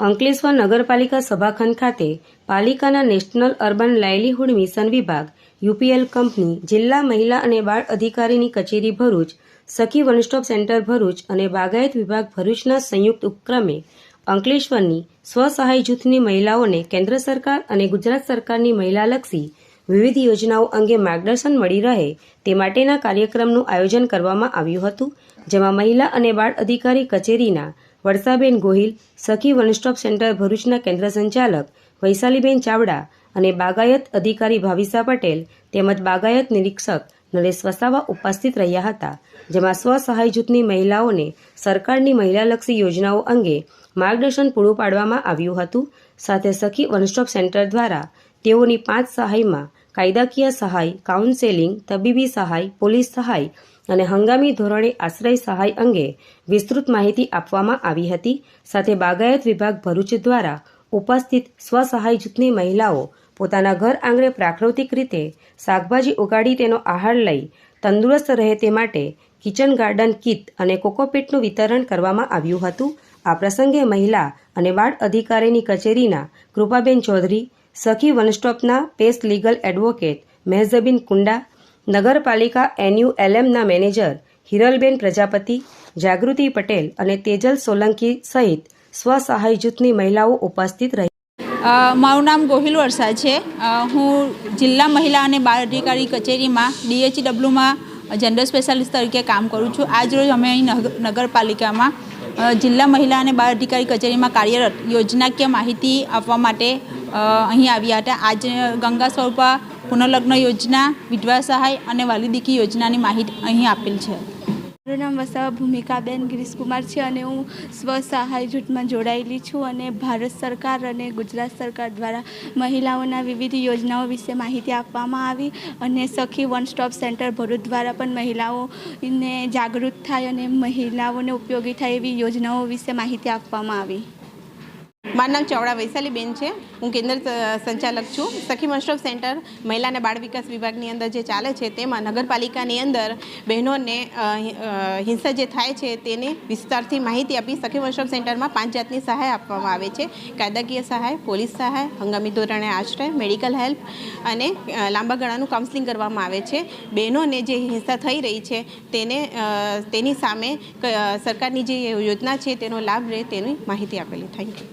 અંકલેશ્વર નગરપાલિકા સભાખંડ ખાતે પાલિકાના નેશનલ અર્બન લાઇવલીહુડ મિશન વિભાગ યુપીએલ કંપની, જિલ્લા મહિલા અને બાળ અધિકારીની કચેરી ભરૂચ, સખી વન સ્ટોપ સેન્ટર ભરૂચ અને બાગાયત વિભાગ ભરૂચના સંયુક્ત ઉપક્રમે અંકલેશ્વરની સ્વસહાય જૂથની મહિલાઓને કેન્દ્ર સરકાર અને ગુજરાત સરકારની મહિલાલક્ષી વિવિધ યોજનાઓ અંગે માર્ગદર્શન મળી રહે તે માટેના કાર્યક્રમનું આયોજન કરવામાં આવ્યું હતું, જેમાં મહિલા અને બાળ અધિકારી કચેરીના વર્ષાબેન ગોહિલ, સખી વન સ્ટોપ સેન્ટર ભરૂચના કેન્દ્ર સંચાલક વૈશાલીબેન ચાવડા અને બાગાયત અધિકારી ભાવિસા પટેલ તેમજ બાગાયત નિરીક્ષક નરેશ વસાવા ઉપસ્થિત રહ્યા હતા, જેમાં સ્વસહાય જૂથની મહિલાઓને સરકારની મહિલાલક્ષી યોજનાઓ અંગે માર્ગદર્શન પૂરું પાડવામાં આવ્યું હતું. સાથે સખી વન સ્ટોપ સેન્ટર દ્વારા તેઓની 5 સહાયમાં કાયદાકીય સહાય, કાઉન્સેલિંગ, તબીબી સહાય, પોલીસ સહાય અને હંગામી ધોરણે આશ્રય સહાય અંગે વિસ્તૃત માહિતી આપવામાં આવી હતી. સાથે બાગાયત વિભાગ ભરૂચ દ્વારા ઉપસ્થિત સ્વસહાય જૂથની મહિલાઓ પોતાના ઘર આંગણે પ્રાકૃતિક રીતે શાકભાજી ઉગાડી તેનો આહાર લઈ તંદુરસ્ત રહે તે માટે કિચન ગાર્ડન કીટ અને કોકોપીટનું વિતરણ કરવામાં આવ્યું હતું. આ પ્રસંગે મહિલા અને બાળ અધિકારીની કચેરીના કૃપાબેન ચૌધરી, સખી વન સ્ટોપના પેસ્ટ લીગલ એડવોકેટ મેહઝબીન કુંડા, નગરપાલિકા NULMના મેનેજર હિરલબેન પ્રજાપતિ, જાગૃતિ પટેલ અને તેજલ સોલંકી સહિત સ્વસહાય જૂથની મહિલાઓ ઉપસ્થિત રહી. મારું નામ ગોહિલ વર્ષા છે. હું જિલ્લા મહિલા અને બાળ અધિકારી કચેરીમાં DHEWમાં જનરલ સ્પેશિયાલિસ્ટ તરીકે કામ કરું છું. આજરોજ અમે અહીં નગરપાલિકામાં જિલ્લા મહિલા અને બાળ અધિકારી કચેરીમાં કાર્યરત યોજનાકીય માહિતી આપવા માટે અહીં આવ્યા હતા. આજે ગંગા સ્વરૂપા પુનઃલગ્ન યોજના, વિધવા સહાય અને વાલી દીકરી યોજનાની માહિતી અહીં આપેલ છે. મારું નામ વસાવા ભૂમિકાબેન ગિરીશકુમાર છે અને હું સ્વસહાય જૂથમાં જોડાયેલી છું અને ભારત સરકાર અને ગુજરાત સરકાર દ્વારા મહિલાઓના વિવિધ યોજનાઓ વિશે માહિતી આપવામાં આવી અને સખી વન સ્ટોપ સેન્ટર ભરૂચ દ્વારા પણ મહિલાઓને જાગૃત થાય અને મહિલાઓને ઉપયોગી થાય એવી યોજનાઓ વિશે માહિતી આપવામાં આવી. મારું નામ ચાવડા વૈશાલીબેન છે. હું કેન્દ્ર સંચાલક છું. સખી વન સ્ટોપ સેન્ટર મહિલા અને બાળ વિકાસ વિભાગની અંદર જે ચાલે છે તેમાં નગરપાલિકાની અંદર બહેનોને હિંસા જે થાય છે તેની વિસ્તારથી માહિતી આપી સખી વન સ્ટોપ સેન્ટરમાં 5 જાતની સહાય આપવામાં આવે છે. કાયદાકીય સહાય, પોલીસ સહાય, હંગામી ધોરણે આશ્રય, મેડિકલ હેલ્પ અને લાંબા ગાળાનું કાઉન્સેલિંગ કરવામાં આવે છે. બહેનોને જે હિંસા થઈ રહી છે તેની સામે સરકારની જે યોજના છે તેનો લાભ રહે તેની માહિતી આપેલી. Thank you.